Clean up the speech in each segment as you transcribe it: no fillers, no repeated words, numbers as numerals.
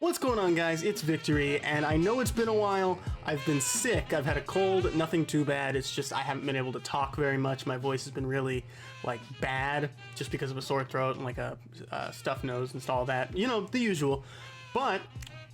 What's going on, guys? It's Victory, and I know it's been a while. I've been sick. I've had a cold, nothing too bad. It's just I haven't been able to talk very much. My voice has been really, like, bad just because of a sore throat and, like, a stuffed nose and all that. You know, the usual. But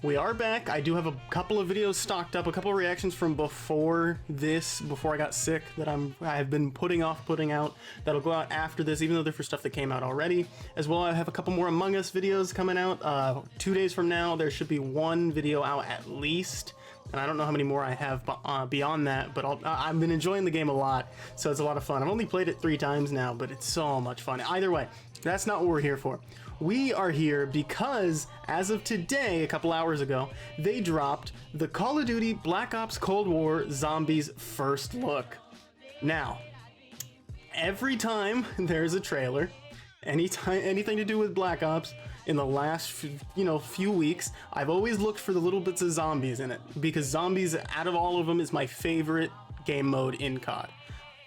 we are back. I do have a couple of videos stocked up, a couple of reactions from before I got sick that I have been putting off putting out. That'll go out after this, even though they're for stuff that came out already. As well, I have a couple more Among Us videos coming out. 2 days from now, there should be one video out at least. And I don't know how many more I have beyond that, but I've been enjoying the game a lot, so it's a lot of fun. I've only played it 3 times now, but it's so much fun. Either way, that's not what we're here for. We are here because, as of today, a couple hours ago, they dropped the Call of Duty Black Ops Cold War Zombies first look. Now, every time there's a trailer, anything to do with Black Ops, in the last few weeks, I've always looked for the little bits of zombies in it, because zombies, out of all of them, is my favorite game mode in COD.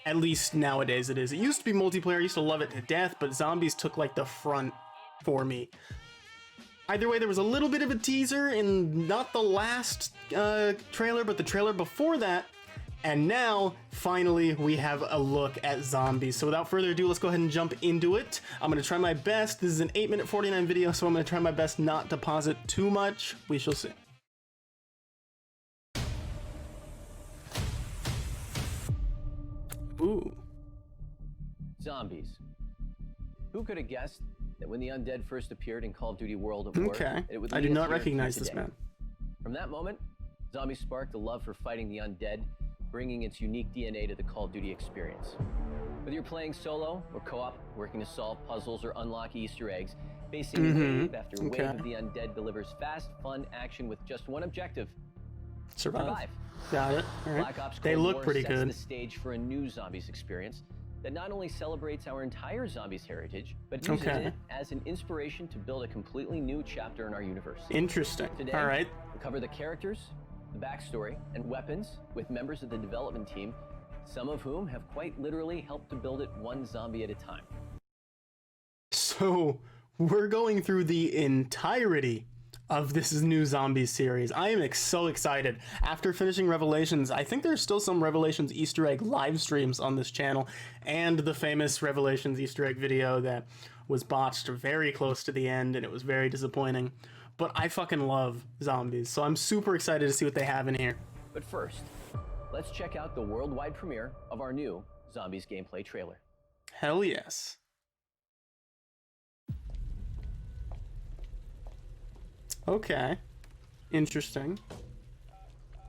At least nowadays it is. It used to be multiplayer, I used to love it to death, but zombies took like the front for me. Either way, there was a little bit of a teaser in not the last trailer, but the trailer before that. And now, finally, we have a look at zombies. So without further ado, let's go ahead and jump into it. I'm going to try my best. This is an 8-minute 49 video, so I'm going to try my best not to pause it too much. We shall see. Ooh. Zombies. Who could have guessed that when the undead first appeared in Call of Duty World of War, it would I lead do us not here recognize today. this man. From that moment, zombies sparked a love for fighting the undead, bringing its unique DNA to the Call of Duty experience. Whether you're playing solo or co-op, working to solve puzzles or unlock Easter eggs, facing wave after wave of the undead delivers fast, fun action with just one objective: survive. Got it. All right. Black Ops They Cold look War pretty sets good. the stage for a new zombies experience that not only celebrates our entire zombies heritage, but uses it as an inspiration to build a completely new chapter in our universe. Interesting. Today, all right. we'll cover the characters, the backstory, and weapons with members of the development team, some of whom have quite literally helped to build it one zombie at a time. So we're going through the entirety of this new Zombies series. I am so excited. After finishing Revelations, I think there's still some Revelations Easter egg live streams on this channel, and the famous Revelations Easter egg video that was botched very close to the end, and it was very disappointing. But I fucking love zombies, so I'm super excited to see what they have in here. But first, let's check out the worldwide premiere of our new Zombies gameplay trailer. Hell yes. Okay. Interesting.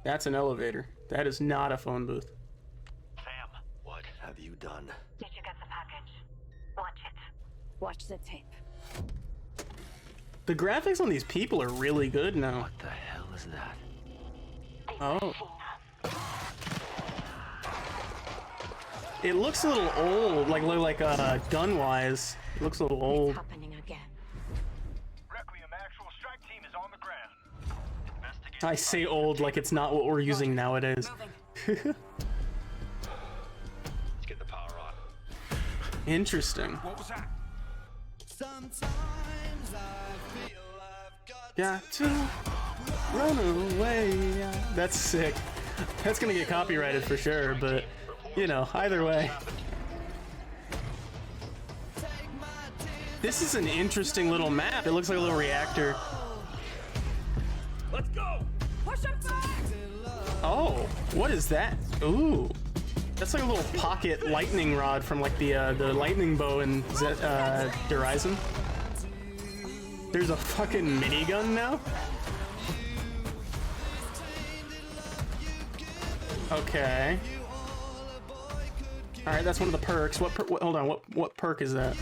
That's an elevator. That is not a phone booth. Sam, what have you done? Did you get the package? Watch it. Watch the tape. The graphics on these people are really good now. What the hell is that? Oh. It looks a little old, like gun-wise. It looks a little old. It's happening again. Requiem actual strike team is on the ground. I say old like it's not what we're using nowadays. Let's get the power on. Interesting. What was that? Sometimes I feel I've Got to run away. That's sick. That's gonna get copyrighted for sure, but you know, either way. This is an interesting little map. It looks like a little reactor. Let's go! Push him back! Oh, what is that? Ooh. That's like a little pocket lightning rod from like the lightning bow in Horizon. There's a fucking minigun now? Okay. All right, that's one of the perks. Hold on. What perk is that?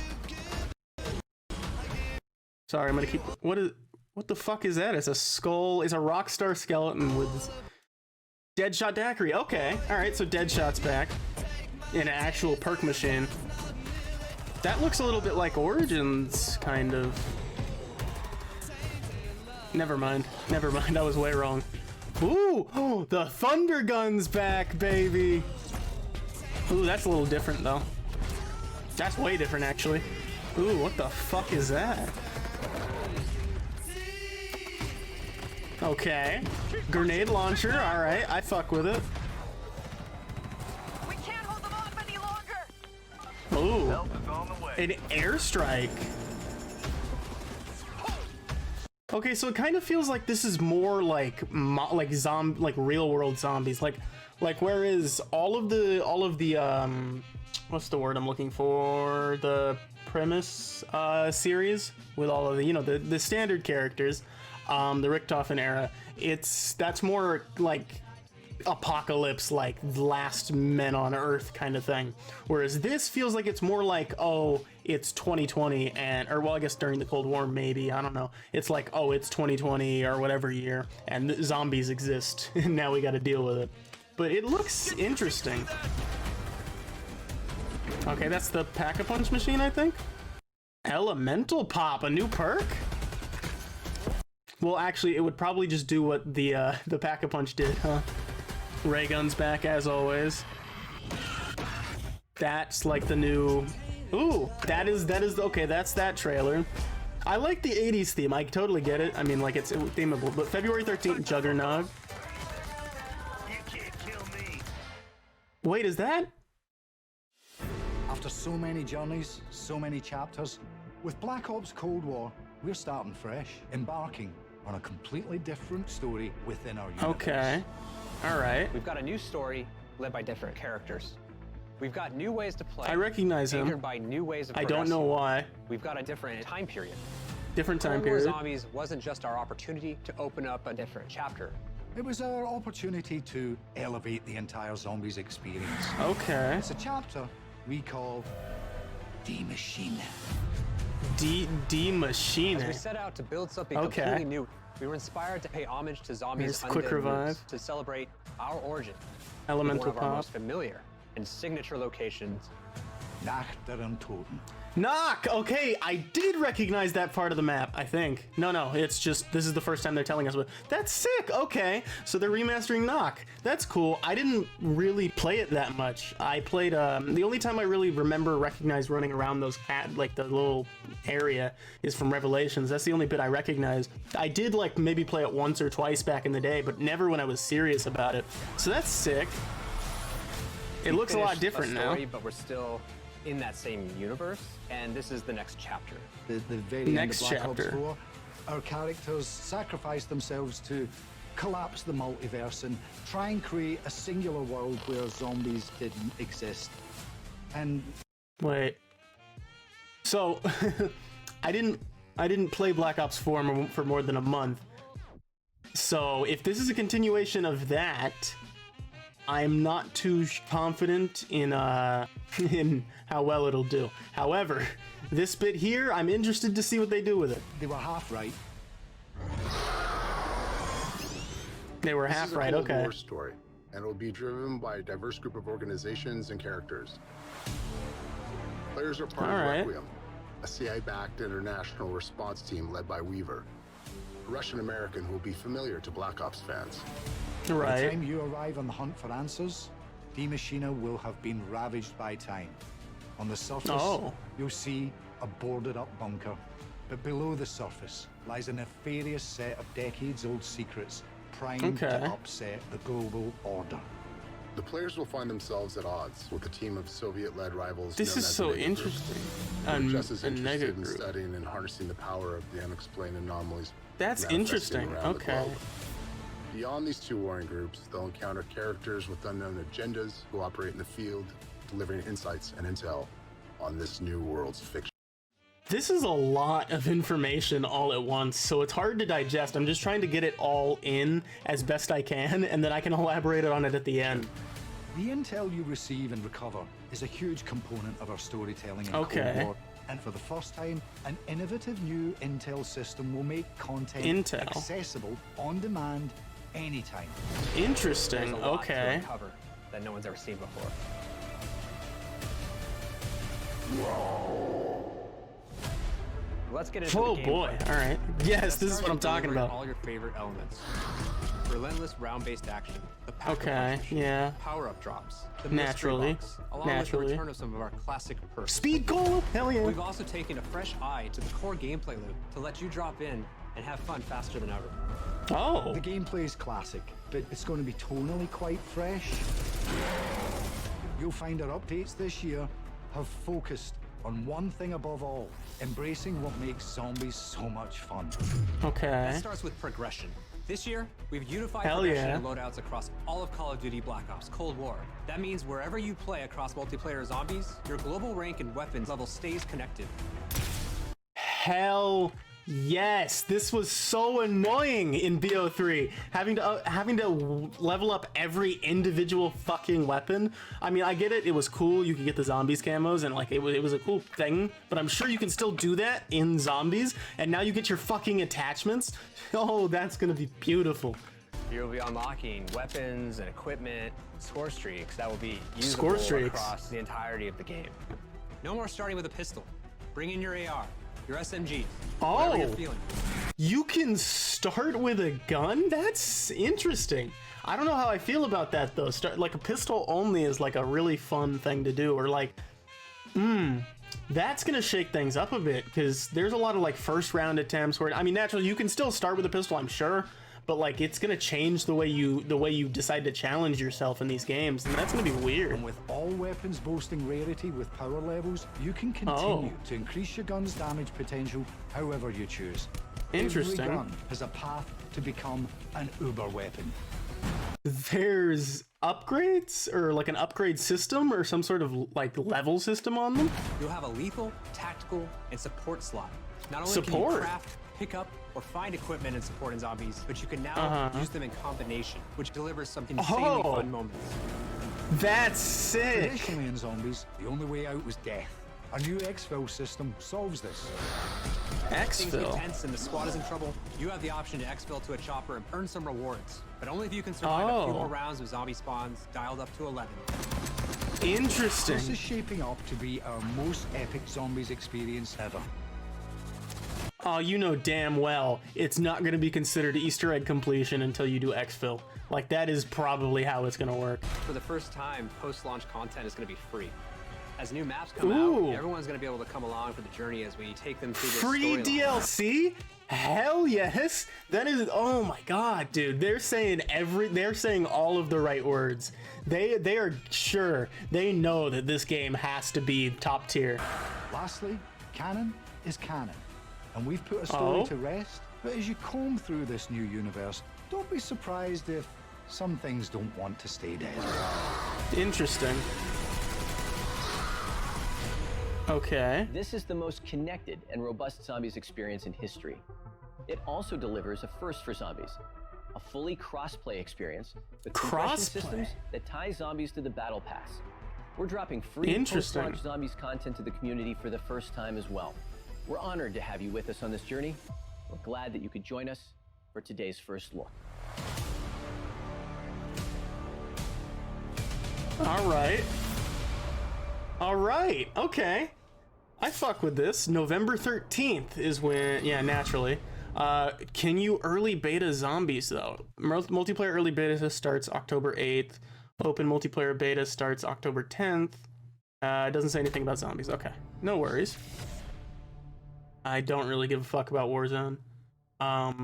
Sorry, I'm gonna keep. What the fuck is that? It's a skull. It's a Rockstar skeleton with Deadshot daiquiri. Okay. All right. So Deadshot's back in an actual perk machine. That looks a little bit like Origins, kind of. Never mind. Never mind. I was way wrong. Ooh, oh, the Thunder Gun's back, baby. Ooh, that's a little different though. That's way different, actually. Ooh, what the fuck is that? Okay. Grenade launcher. All right, I fuck with it. We can't hold them off any longer. Ooh, Help is on the way. an airstrike. Okay, so it kind of feels like this is more like like real world zombies, like whereas all of the what's the word I'm looking for, the premise series with all of the, you know, the standard characters, the Richtofen era, that's more like apocalypse, like last men on earth kind of thing, whereas this feels like it's more like, oh, it's 2020, or well, I guess during the Cold War, maybe, I don't know, it's like, oh, it's 2020 or whatever year and zombies exist and now we got to deal with it. But it looks interesting. Okay, that's the Pack-a-Punch machine, I think. Elemental Pop, a new perk. Well, actually, it would probably just do what the Pack-a-Punch did, huh? Ray guns back as always. That's like the new. Ooh, that is okay. That's that trailer. I like the 80s theme. I totally get it. I mean, like, it's themeable. But February 13th, Juggernog. You can't kill me. Wait, is that? After so many journeys, so many chapters, with Black Ops Cold War, we're starting fresh, embarking on a completely different story within our universe. Okay. All right. We've got a new story led by different characters. We've got new ways to play. I recognize him. Anchored by new ways of I don't know why. We've got a different time period. Different time Cold War period. Zombies wasn't just our opportunity to open up a different chapter. It was our opportunity to elevate the entire zombies experience. Okay. It's a chapter we call D-Machine. D-Machine. As we set out to build something Okay. completely new, we were inspired to pay homage to zombies' There's quick undead revive. roots to celebrate our origin. Elemental One of our Pop. most familiar and signature locations. Nach der Toten. Knock! Okay, I did recognize that part of the map, I think. No, it's just, this is the first time they're telling us about. That's sick! Okay, so they're remastering Knock. That's cool. I didn't really play it that much. I played, the only time I really recognize running around those like the little area is from Revelations. That's the only bit I recognize. I did like maybe play it once or twice back in the day, but never when I was serious about it. So that's sick. It looks a lot Finished different now. story, but we're still in that same universe, and this is the next chapter. The very Next end of Black chapter. Ops 4, our characters sacrificed themselves to collapse the multiverse and try and create a singular world where zombies didn't exist. And Wait. So, I didn't play Black Ops 4 for more than a month. So, if this is a continuation of that, I'm not too confident in in how well it'll do. However, this bit here, I'm interested to see what they do with it. they were half right. They were half right, This is a Cold okay. War story, and it will be driven by a diverse group of organizations and characters. Players are part All of right. Requiem, a CIA-backed international response team led by Weaver, a Russian-American who will be familiar to Black Ops fans. By the Right. time you arrive on the hunt for answers, D-Machina will have been ravaged by time. On the surface, Oh. you'll see a boarded-up bunker. But below the surface lies a nefarious set of decades-old secrets primed Okay. to upset the global order. The players will find themselves at odds with a team of Soviet-led rivals. This known is as so Nega Group, interesting. who are just as A interested Nega in Group. studying and harnessing the power of the unexplained anomalies. That's manifesting interesting. around the Okay. globe. Beyond these two warring groups, they'll encounter characters with unknown agendas who operate in the field, delivering insights and intel on this new world's fiction. This is a lot of information all at once, so it's hard to digest. I'm just trying to get it all in as best I can, and then I can elaborate on it at the end. The intel you receive and recover is a huge component of our storytelling in Okay. Cold War. And for the first time, an innovative new intel system will make content Intel. accessible on demand anytime. Interesting. There's a lot to Okay. uncover that no one's ever seen before. Let's get into Oh the boy. gameplay. All right. Yes, Let's this is start what I'm with talking delivering about. all your favorite elements. Relentless round-based action. The Pack-a-Punch Okay. machine, Yeah. Power-up drops. The Naturally. mystery box, along Naturally. with the return of some of our classic perks. Speed goal. Hell yeah. We've also taken a fresh eye to the core gameplay loop to let you drop in and have fun faster than ever. Oh. The gameplay is classic, but it's going to be tonally quite fresh. You'll find our updates this year have focused on one thing above all, embracing what makes zombies so much fun. Okay. That starts with progression. This year, we've unified Hell progression yeah. and loadouts across all of Call of Duty Black Ops Cold War. That means wherever you play across multiplayer zombies, your global rank and weapons level stays connected. Hell yes, this was so annoying in BO3, having to level up every individual fucking weapon. I mean, I get it, it was cool, you could get the zombies camos and like it was a cool thing, but I'm sure you can still do that in zombies, and now you get your fucking attachments. Oh, that's gonna be beautiful. You'll be unlocking weapons and equipment, score streaks that will be Score usable streaks. across the entirety of the game. No more starting with a pistol. Bring in your AR, your SMG, whatever you're feeling. You can start with a gun? That's interesting. I don't know how I feel about that though. Like a pistol only is like a really fun thing to do, or like, that's gonna shake things up a bit because there's a lot of like first round attempts where, I mean, naturally you can still start with a pistol, I'm sure, but like it's gonna change the way you decide to challenge yourself in these games, and that's gonna be weird. And with all weapons boasting rarity with power levels, you can continue to increase your gun's damage potential however you choose. Interesting. Every gun has a path to become an uber weapon. There's upgrades or like an upgrade system or some sort of like level system on them? You'll have a lethal, tactical, and support slot. Not only can Support? you craft, pick up, or find equipment and support in zombies, but you can now use them in combination, which delivers some insanely fun moments. That's sick. Traditionally in zombies, the only way out was death. A new exfil system solves this. Things get Exfil. tense and the squad is in trouble, you have the option to exfil to a chopper and earn some rewards. But only if you can survive a few more rounds of zombie spawns dialed up to 11. Interesting. This is shaping up to be our most epic zombies experience ever. Oh, you know damn well it's not going to be considered Easter egg completion until you do exfil. Like, that is probably how it's going to work. For the first time, post-launch content is going to be free. As new maps come Ooh. out, everyone's going to be able to come along for the journey as we take them through this Free storyline. DLC? Hell yes. That is, oh my god, dude. They're saying all of the right words. They are sure. They know that this game has to be top tier. Lastly, canon is canon. And we've put a story to rest. But as you comb through this new universe, don't be surprised if some things don't want to stay dead. Interesting. Okay. This is the most connected and robust zombies experience in history. It also delivers a first for zombies, a fully cross-play experience with progression systems that tie zombies to the battle pass. We're dropping free post-launch zombies content to the community for the first time as well. We're honored to have you with us on this journey. We're glad that you could join us for today's first look. All right, okay. I fuck with this. November 13th is when, yeah, naturally. Can you early beta zombies though? Multiplayer early beta starts October 8th. Open multiplayer beta starts October 10th. It doesn't say anything about zombies. Okay, no worries. I don't really give a fuck about Warzone. At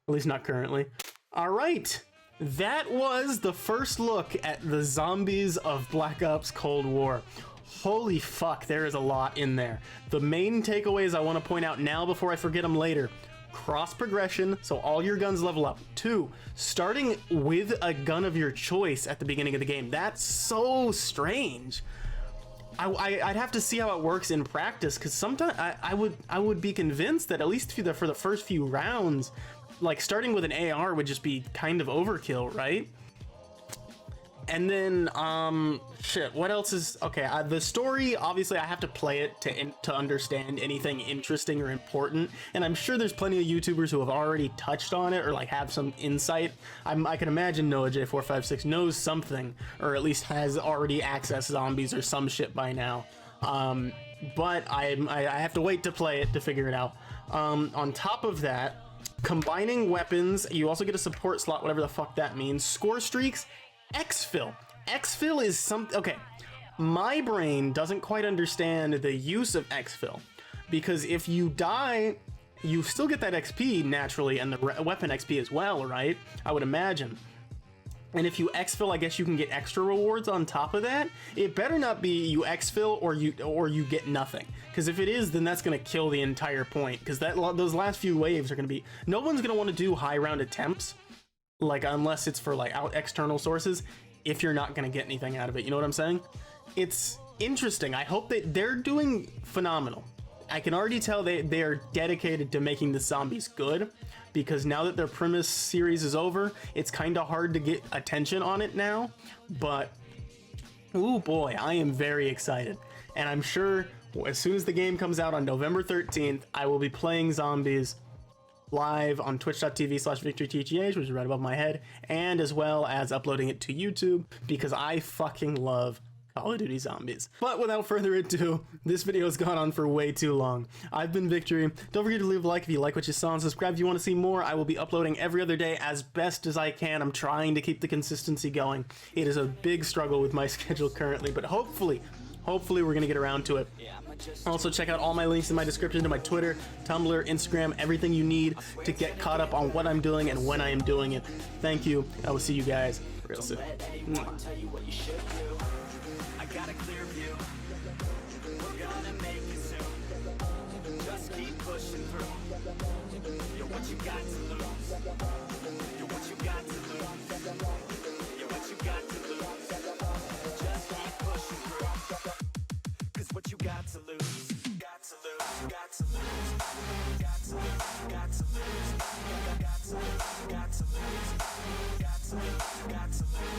least not currently. All right. That was the first look at the zombies of Black Ops Cold War. Holy fuck, there is a lot in there. The main takeaways I want to point out now before I forget them later. Cross progression, so all your guns level up. 2, starting with a gun of your choice at the beginning of the game. That's so strange. I'd have to see how it works in practice, because sometimes I would be convinced that at least for the first few rounds, like starting with an AR would just be kind of overkill, right? And then shit, what else is okay? The story, obviously I have to play it to understand anything interesting or important, and I'm sure there's plenty of YouTubers who have already touched on it or like have some insight. I can imagine Noah J456 knows something, or at least has already accessed zombies or some shit by now. But I have to wait to play it to figure it out. On top of that, combining weapons, you also get a support slot, whatever the fuck that means. Score streaks, exfil. Exfil is something, okay, my brain doesn't quite understand the use of exfil, because if you die you still get that XP naturally, and the weapon XP as well, right? I would imagine. And if you exfil, I guess you can get extra rewards on top of that. It better not be you exfil or you get nothing. Because if it is, then that's gonna kill the entire point. Because those last few waves are gonna be, no one's gonna want to do high round attempts, like unless it's for like external sources. If you're not gonna get anything out of it, you know what I'm saying? It's interesting. I hope that they're doing phenomenal. I can already tell they are dedicated to making the zombies good, because now that their premise series is over, it's kind of hard to get attention on it now. But oh boy, I am very excited, and I'm sure as soon as the game comes out on November 13th, I will be playing zombies live on twitch.tv/VictoryTGH, which is right above my head, and as well as uploading it to YouTube, because I fucking love Call of Duty Zombies. But without further ado, this video has gone on for way too long. I've been Victory. Don't forget to leave a like if you like what you saw, and subscribe if you want to see more. I will be uploading every other day as best as I can. I'm trying to keep the consistency going. It is a big struggle with my schedule currently, but hopefully we're gonna get around to it. Also, check out all my links in my description to my Twitter, Tumblr, Instagram, everything you need to get caught up on what I'm doing and when I am doing it. Thank you. I will see you guys real soon. Got a clear view. We're gonna make it soon. Just keep pushing through. You're what you got to lose. You're what you got to lose. You're what you got to lose. Just keep pushing through. Cause what you got to lose. Got to lose. Got to lose. Got to lose. Got to lose. Got to lose. Got to lose. Got to lose.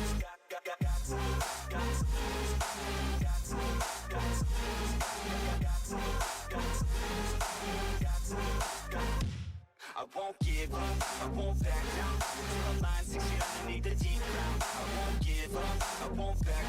Got to lose. Got to lose. Got to lose. I won't give up, I won't back down. Till the line 6 years underneath the deep ground. I won't give up, I won't back